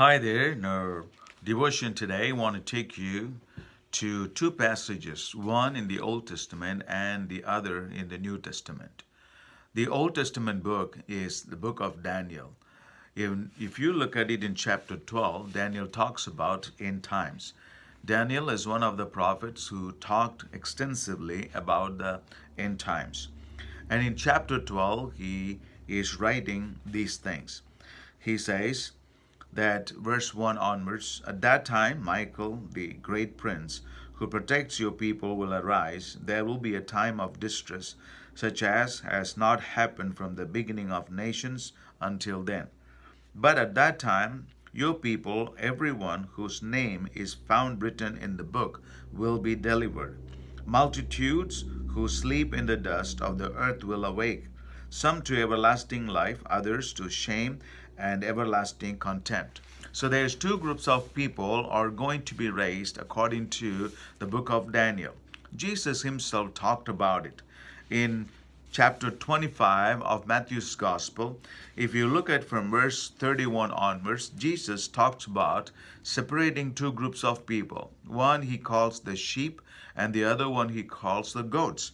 Hi there. In our devotion today, I want to take you to two passages, one in the Old Testament and the other in the New Testament. The Old Testament book is the book of Daniel. If you look at it in chapter 12, Daniel talks about end times. Daniel is one of the prophets who talked extensively about the end times. And in chapter 12, he is writing these things. He says, that verse 1 onwards, at that time, Michael, the great prince, who protects your people, will arise. There will be a time of distress, such as has not happened from the beginning of nations until then. But at that time, your people, everyone whose name is found written in the book, will be delivered. Multitudes who sleep in the dust of the earth will awake, some to everlasting life, others to shame and everlasting contempt. So there's two groups of people are going to be raised according to the book of Daniel. Jesus himself talked about it in chapter 25 of Matthew's Gospel. If you look at from verse 31 onwards, Jesus talks about separating two groups of people. One he calls the sheep, and the other one he calls the goats.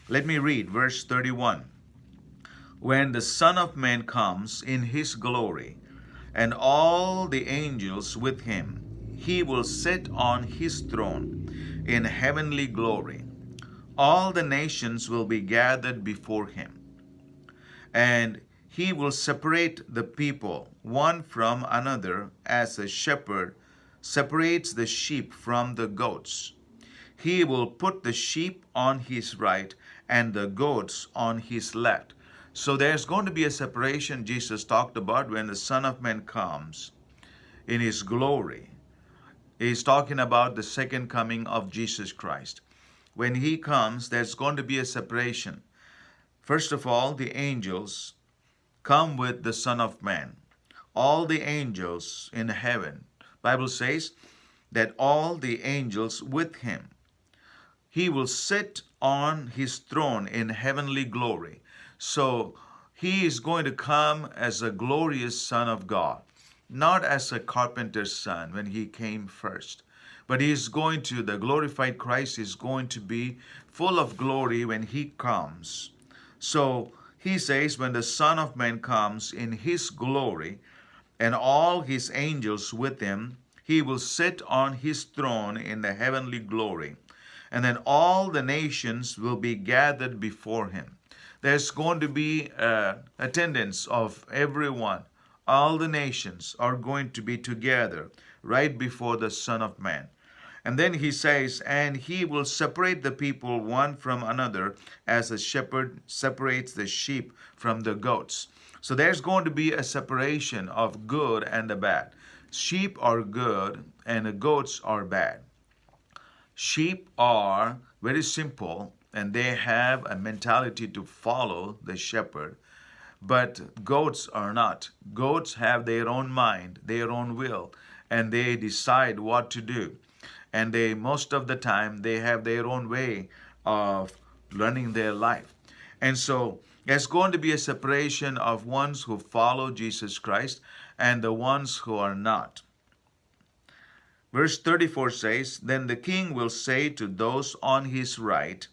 Let me read verse 31. When the Son of Man comes in his glory, and all the angels with him, he will sit on his throne in heavenly glory. All the nations will be gathered before him, and he will separate the people one from another as a shepherd separates the sheep from the goats. He will put the sheep on his right and the goats on his left. So there's going to be a separation Jesus talked about when the Son of Man comes in his glory. He's talking about the second coming of Jesus Christ. When he comes, there's going to be a separation. First of all, the angels come with the Son of Man. All the angels in heaven. Bible says that all the angels with him. He will sit on his throne in heavenly glory. So he is going to come as a glorious Son of God, not as a carpenter's son when he came first. But he is going to, the glorified Christ is going to be full of glory when he comes. So he says, when the Son of Man comes in his glory and all his angels with him, he will sit on his throne in the heavenly glory. And then all the nations will be gathered before him. There's going to be attendance of everyone. All the nations are going to be together right before the Son of Man. And then he says, and he will separate the people one from another as a shepherd separates the sheep from the goats. So there's going to be a separation of good and the bad. Sheep are good and the goats are bad. Sheep are very simple and they have a mentality to follow the shepherd. But goats are not. Goats have their own mind, their own will, and they decide what to do. And they, most of the time, they have their own way of running their life. And so there's going to be a separation of ones who follow Jesus Christ and the ones who are not. Verse 34 says, then the king will say to those on his right,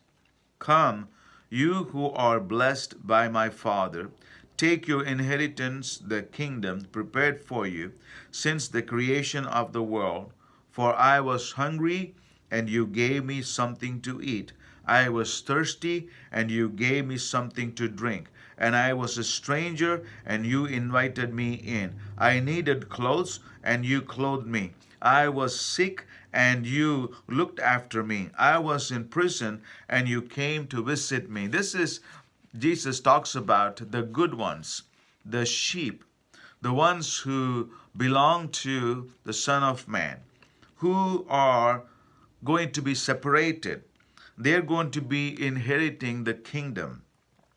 come, you who are blessed by my Father, take your inheritance, the kingdom prepared for you since the creation of the world. For I was hungry, and you gave me something to eat. I was thirsty, and you gave me something to drink. And I was a stranger, and you invited me in. I needed clothes, and you clothed me. I was sick, and you looked after me. I was in prison, and you came to visit me. This is, Jesus talks about the good ones, the sheep, the ones who belong to the Son of Man, who are going to be separated. They're going to be inheriting the kingdom,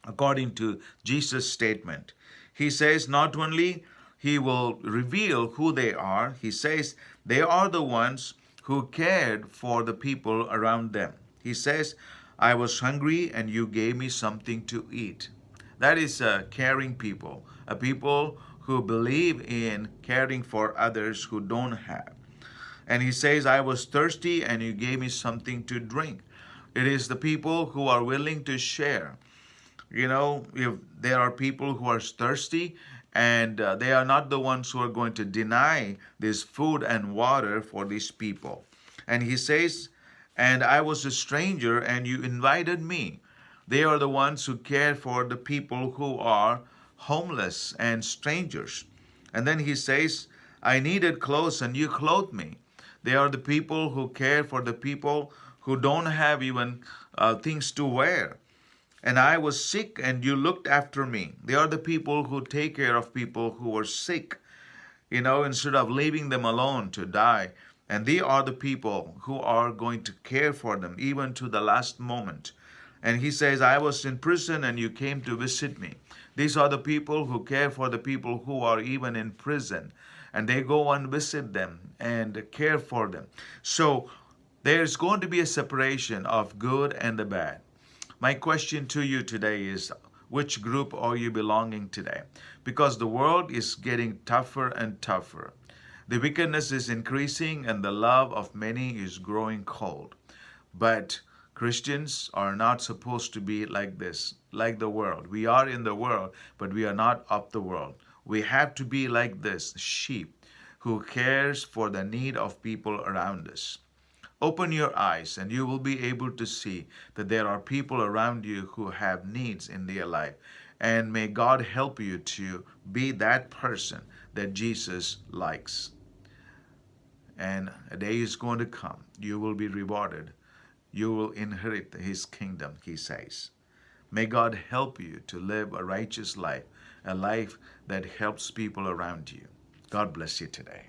according to Jesus' statement. He says not only he will reveal who they are, he says they are the ones who cared for the people around them. He says, I was hungry and you gave me something to eat. That is caring people, a people who believe in caring for others who don't have. And he says, I was thirsty and you gave me something to drink. It is the people who are willing to share. You know, if there are people who are thirsty and they are not the ones who are going to deny this food and water for these people. And he says, and I was a stranger and you invited me. They are the ones who care for the people who are homeless and strangers. And then he says, I needed clothes and you clothed me. They are the people who care for the people who don't have even things to wear. And I was sick and you looked after me. They are the people who take care of people who are sick, you know, instead of leaving them alone to die. And they are the people who are going to care for them even to the last moment. And he says, I was in prison and you came to visit me. These are the people who care for the people who are even in prison. And they go and visit them and care for them. So there's going to be a separation of good and the bad. My question to you today is, which group are you belonging today? Because the world is getting tougher and tougher. The wickedness is increasing and the love of many is growing cold. But Christians are not supposed to be like this, like the world. We are in the world, but we are not of the world. We have to be like this sheep who cares for the need of people around us. Open your eyes and you will be able to see that there are people around you who have needs in their life. And may God help you to be that person that Jesus likes. And a day is going to come. You will be rewarded. You will inherit his kingdom, he says. May God help you to live a righteous life, a life that helps people around you. God bless you today.